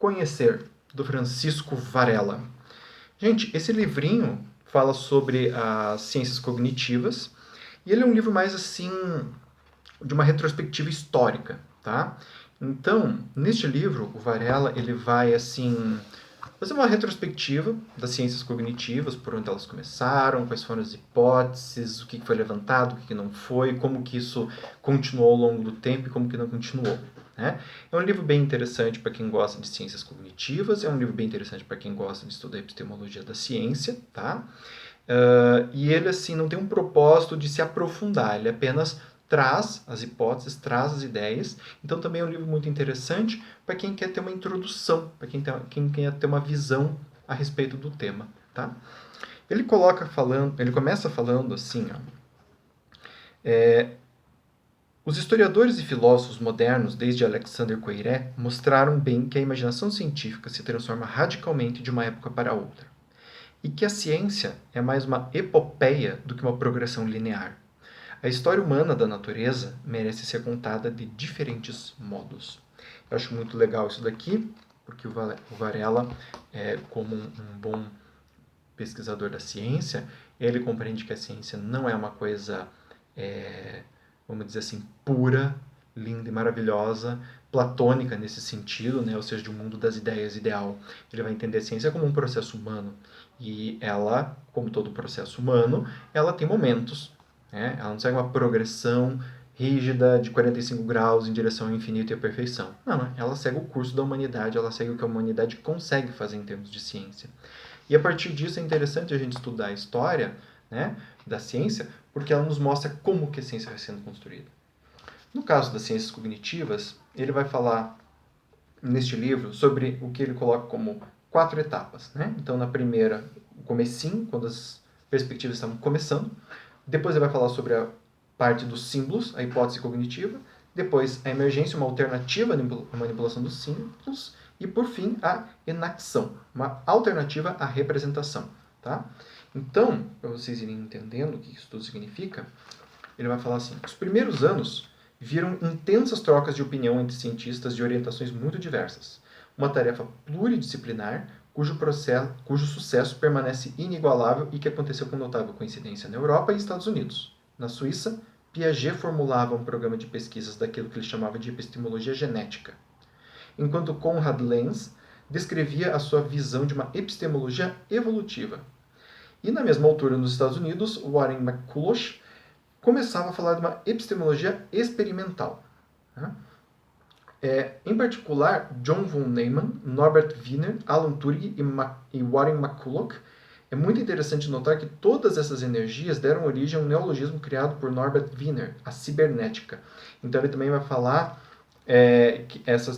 Conhecer, do Francisco Varela. Gente, esse livrinho fala sobre as ciências cognitivas e ele é um livro mais assim de uma retrospectiva histórica, tá? Então, neste livro, o Varela ele vai assim fazer uma retrospectiva das ciências cognitivas, por onde elas começaram, quais foram as hipóteses, o que foi levantado, o que não foi, como que isso continuou ao longo do tempo e como que não continuou. Né? É um livro bem interessante para quem gosta de ciências cognitivas, é um livro bem interessante para quem gosta de estudar a epistemologia da ciência, tá? E ele assim não tem um propósito de se aprofundar, ele apenas traz as hipóteses, traz as ideias. Então também é um livro muito interessante para quem quer ter uma introdução, para quem quer ter uma visão a respeito do tema, tá? Ele começa falando assim, ó, os historiadores e filósofos modernos, desde Alexander Coiré, mostraram bem que a imaginação científica se transforma radicalmente de uma época para outra, e que a ciência é mais uma epopeia do que uma progressão linear. A história humana da natureza merece ser contada de diferentes modos. Eu acho muito legal isso daqui, porque o Varela, como um bom pesquisador da ciência, ele compreende que a ciência não é uma coisa, vamos dizer assim, pura, linda e maravilhosa, platônica nesse sentido, né? Ou seja, de um mundo das ideias ideal. Ele vai entender a ciência como um processo humano. E ela, como todo processo humano, ela tem momentos. Né? Ela não segue uma progressão rígida de 45 graus em direção ao infinito e à perfeição. Não, ela segue o curso da humanidade, ela segue o que a humanidade consegue fazer em termos de ciência. E a partir disso é interessante a gente estudar a história, né, da ciência, porque ela nos mostra como que a ciência vai sendo construída. No caso das ciências cognitivas, ele vai falar neste livro sobre o que ele coloca como 4 etapas. Né? Então, na primeira, o comecinho, quando as perspectivas estavam começando. Depois ele vai falar sobre a parte dos símbolos, a hipótese cognitiva. Depois, a emergência, uma alternativa à manipulação dos símbolos. E, por fim, a enação, uma alternativa à representação. Tá? Então, para vocês irem entendendo o que isso tudo significa, ele vai falar assim, os primeiros anos viram intensas trocas de opinião entre cientistas de orientações muito diversas. Uma tarefa pluridisciplinar, cujo sucesso permanece inigualável e que aconteceu com notável coincidência na Europa e Estados Unidos. Na Suíça, Piaget formulava um programa de pesquisas daquilo que ele chamava de epistemologia genética, enquanto Konrad Lenz descrevia a sua visão de uma epistemologia evolutiva. E na mesma altura, nos Estados Unidos, Warren McCulloch começava a falar de uma epistemologia experimental. Em particular, John von Neumann, Norbert Wiener, Alan Turing e Warren McCulloch. É muito interessante notar que todas essas energias deram origem a um neologismo criado por Norbert Wiener, a cibernética. Então ele também vai falar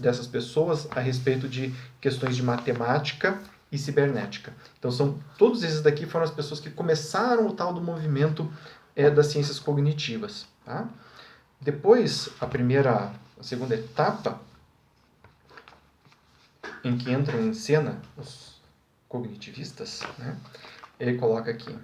dessas pessoas a respeito de questões de matemática e cibernética. Então todos esses daqui foram as pessoas que começaram o tal do movimento das ciências cognitivas. Tá? Depois, a segunda etapa, em que entram em cena os cognitivistas, né? Ele coloca aqui.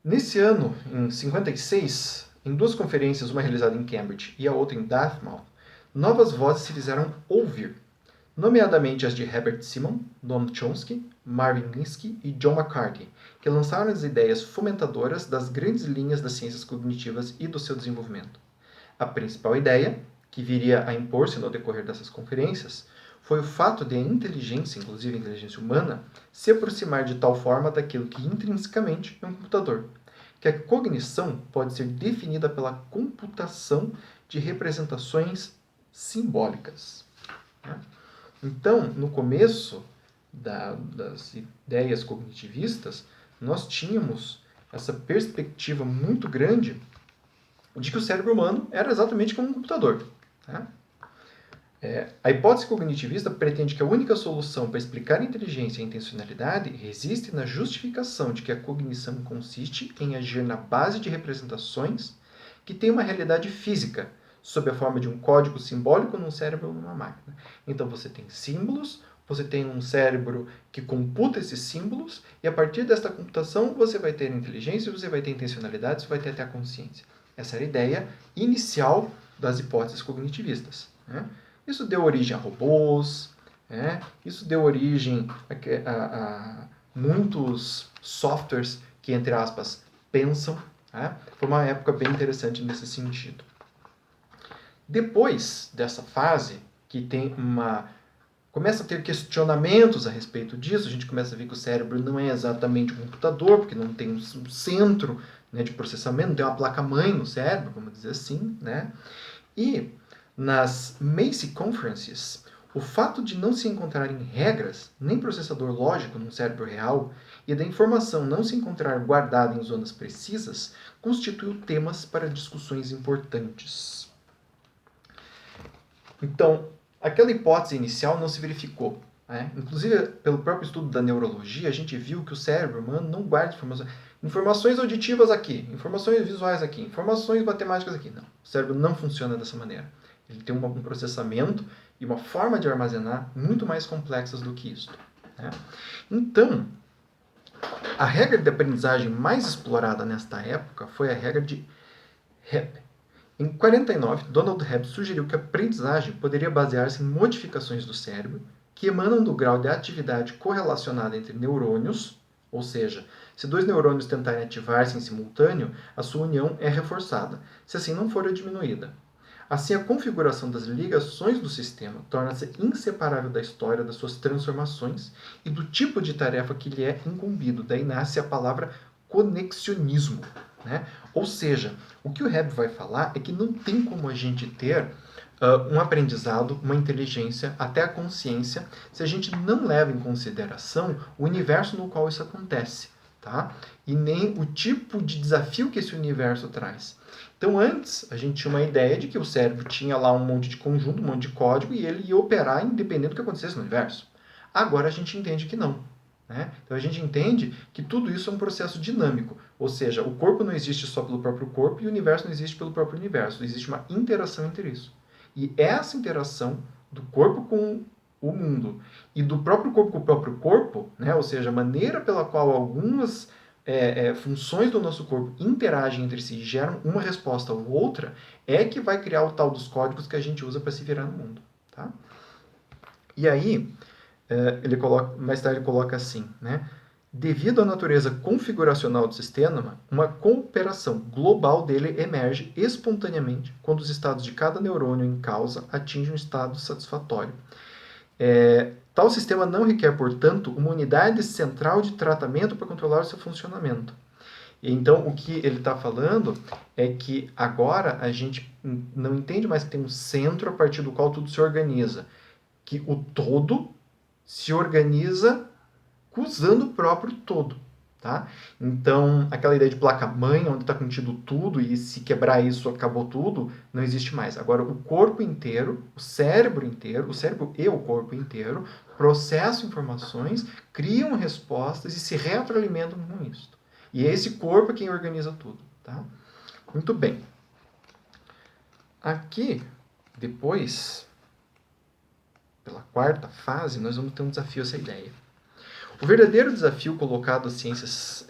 Nesse ano, em 56, em 2 conferências, uma realizada em Cambridge e a outra em Dartmouth, novas vozes se fizeram ouvir, nomeadamente as de Herbert Simon, Noam Chomsky, Marvin Minsky e John McCarthy, que lançaram as ideias fomentadoras das grandes linhas das ciências cognitivas e do seu desenvolvimento. A principal ideia, que viria a impor-se no decorrer dessas conferências, foi o fato de a inteligência, inclusive a inteligência humana, se aproximar de tal forma daquilo que intrinsecamente é um computador, que a cognição pode ser definida pela computação de representações simbólicas. Então, no começo das ideias cognitivistas, nós tínhamos essa perspectiva muito grande de que o cérebro humano era exatamente como um computador. Tá? A hipótese cognitivista pretende que a única solução para explicar a inteligência e a intencionalidade resiste na justificação de que a cognição consiste em agir na base de representações que têm uma realidade física, sob a forma de um código simbólico num cérebro ou numa máquina. Então você tem símbolos, você tem um cérebro que computa esses símbolos, e a partir desta computação você vai ter inteligência, você vai ter intencionalidade, você vai ter até a consciência. Essa era a ideia inicial das hipóteses cognitivistas. Né? Isso deu origem a robôs, isso deu origem a muitos softwares que, entre aspas, pensam. Foi uma época bem interessante nesse sentido. Depois dessa fase, que tem começa a ter questionamentos a respeito disso, a gente começa a ver que o cérebro não é exatamente um computador, porque não tem um centro, né, de processamento, não tem uma placa-mãe no cérebro, vamos dizer assim, né? E nas Macy Conferences, o fato de não se encontrarem regras, nem processador lógico no cérebro real, e da informação não se encontrar guardada em zonas precisas, constituiu temas para discussões importantes. Então, aquela hipótese inicial não se verificou. Inclusive, pelo próprio estudo da neurologia, a gente viu que o cérebro humano não guarda informações auditivas aqui, informações visuais aqui, informações matemáticas aqui. Não, o cérebro não funciona dessa maneira. Ele tem um processamento e uma forma de armazenar muito mais complexas do que isso. Então, a regra de aprendizagem mais explorada nesta época foi a regra de Hebb. Em 49, Donald Hebb sugeriu que a aprendizagem poderia basear-se em modificações do cérebro que emanam do grau de atividade correlacionada entre neurônios, ou seja, se dois neurônios tentarem ativar-se em simultâneo, a sua união é reforçada, se assim não for diminuída. Assim, a configuração das ligações do sistema torna-se inseparável da história das suas transformações e do tipo de tarefa que lhe é incumbido. Daí nasce a palavra conexionismo. Ou seja, o que o Hebb vai falar é que não tem como a gente ter um aprendizado, uma inteligência, até a consciência, se a gente não leva em consideração o universo no qual isso acontece, tá? E nem o tipo de desafio que esse universo traz. Então, antes, a gente tinha uma ideia de que o cérebro tinha lá um monte de conjunto, um monte de código, e ele ia operar independente do que acontecesse no universo. Agora a gente entende que não. Então a gente entende que tudo isso é um processo dinâmico, ou seja, o corpo não existe só pelo próprio corpo e o universo não existe pelo próprio universo, existe uma interação entre isso. E essa interação do corpo com o mundo e do próprio corpo com o próprio corpo, ou seja, a maneira pela qual algumas funções do nosso corpo interagem entre si e geram uma resposta ou outra, é que vai criar o tal dos códigos que a gente usa para se virar no mundo. Tá? E aí, mais tarde ele coloca assim, devido à natureza configuracional do sistema, uma cooperação global dele emerge espontaneamente quando os estados de cada neurônio em causa atingem um estado satisfatório. Tal sistema não requer, portanto, uma unidade central de tratamento para controlar o seu funcionamento. Então, o que ele está falando é que agora a gente não entende mais que tem um centro a partir do qual tudo se organiza, que o todo se organiza usando o próprio todo. Tá? Então, aquela ideia de placa-mãe, onde está contido tudo, e se quebrar isso, acabou tudo, não existe mais. Agora, o corpo inteiro, o cérebro e o corpo inteiro, processam informações, criam respostas e se retroalimentam com isso. E é esse corpo quem organiza tudo. Tá? Muito bem. Aqui, depois, pela quarta fase, nós vamos ter um desafio a essa ideia. O verdadeiro desafio colocado às ciências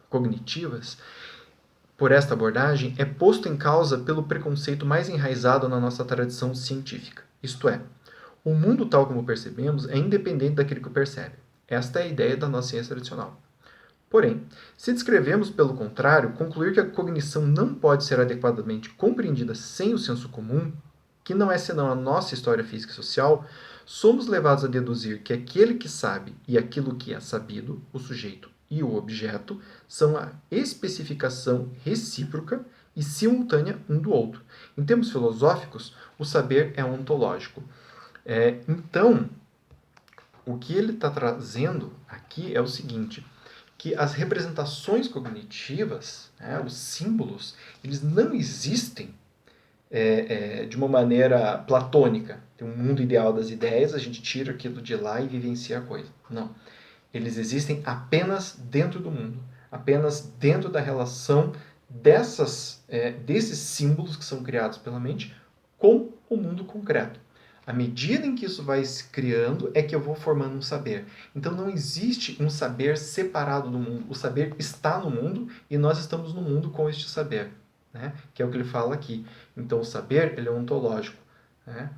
cognitivas por esta abordagem é posto em causa pelo preconceito mais enraizado na nossa tradição científica. Isto é, o mundo tal como percebemos é independente daquele que o percebe. Esta é a ideia da nossa ciência tradicional. Porém, se descrevemos, pelo contrário, concluir que a cognição não pode ser adequadamente compreendida sem o senso comum, que não é senão a nossa história física e social, somos levados a deduzir que aquele que sabe e aquilo que é sabido, o sujeito e o objeto, são a especificação recíproca e simultânea um do outro. Em termos filosóficos, o saber é ontológico. Então, o que ele está trazendo aqui é o seguinte, que as representações cognitivas, os símbolos, eles não existem de uma maneira platônica. Tem um mundo ideal das ideias, a gente tira aquilo de lá e vivencia a coisa. Não. Eles existem apenas dentro do mundo, apenas dentro da relação desses símbolos que são criados pela mente com o mundo concreto. À medida em que isso vai se criando, é que eu vou formando um saber. Então não existe um saber separado do mundo. O saber está no mundo e nós estamos no mundo com este saber. Que é o que ele fala aqui. Então o saber ele é ontológico. né?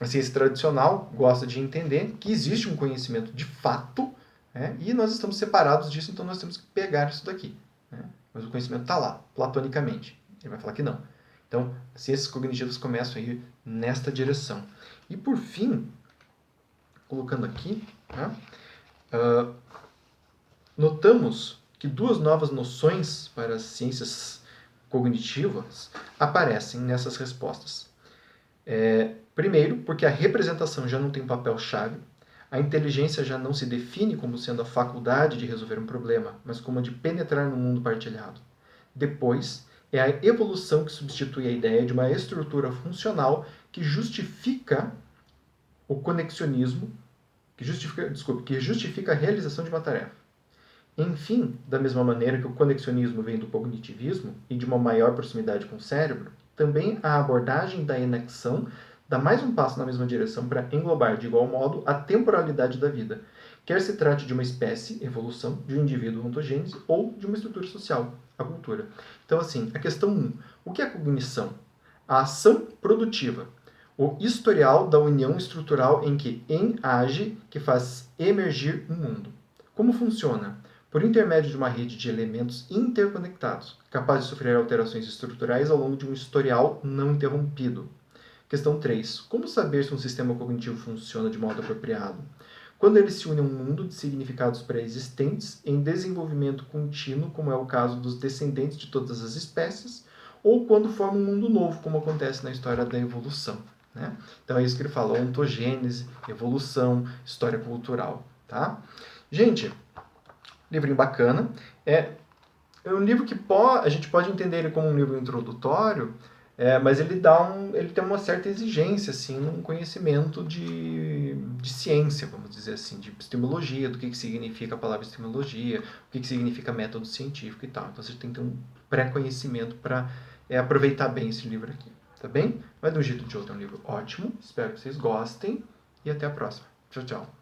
A ciência tradicional gosta de entender que existe um conhecimento de fato, né? E nós estamos separados disso, então nós temos que pegar isso daqui, né? Mas o conhecimento está lá, platonicamente. Ele vai falar que não. Então, as ciências cognitivas começam a ir nesta direção. E por fim, colocando aqui, né? Notamos que duas novas noções para as ciências cognitivas aparecem nessas respostas. Primeiro, porque a representação já não tem um papel-chave, a inteligência já não se define como sendo a faculdade de resolver um problema, mas como a de penetrar no mundo partilhado. Depois, é a evolução que substitui a ideia de uma estrutura funcional que justifica o conexionismo, que justifica a realização de uma tarefa. Enfim, da mesma maneira que o conexionismo vem do cognitivismo e de uma maior proximidade com o cérebro, também a abordagem da enexão dá mais um passo na mesma direção para englobar de igual modo a temporalidade da vida, quer se trate de uma espécie, evolução, de um indivíduo, ontogênese, ou de uma estrutura social, a cultura. Então, assim, a questão 1. O que é cognição? A ação produtiva. O historial da união estrutural em que age, que faz emergir um mundo. Como funciona? Por intermédio de uma rede de elementos interconectados, capaz de sofrer alterações estruturais ao longo de um historial não interrompido. Questão 3. Como saber se um sistema cognitivo funciona de modo apropriado? Quando ele se une a um mundo de significados pré-existentes em desenvolvimento contínuo, como é o caso dos descendentes de todas as espécies, ou quando forma um mundo novo, como acontece na história da evolução, né? Então é isso que ele fala: ontogênese, evolução, história cultural, tá? Gente, livrinho bacana. É um livro que a gente pode entender ele como um livro introdutório, mas ele tem uma certa exigência, assim, num conhecimento de ciência, vamos dizer assim, de epistemologia, do que significa a palavra epistemologia, o que significa método científico e tal. Então você tem que ter um pré-conhecimento para aproveitar bem esse livro aqui, tá bem? Mas de um jeito ou de outro é um livro ótimo, espero que vocês gostem e até a próxima. Tchau, tchau.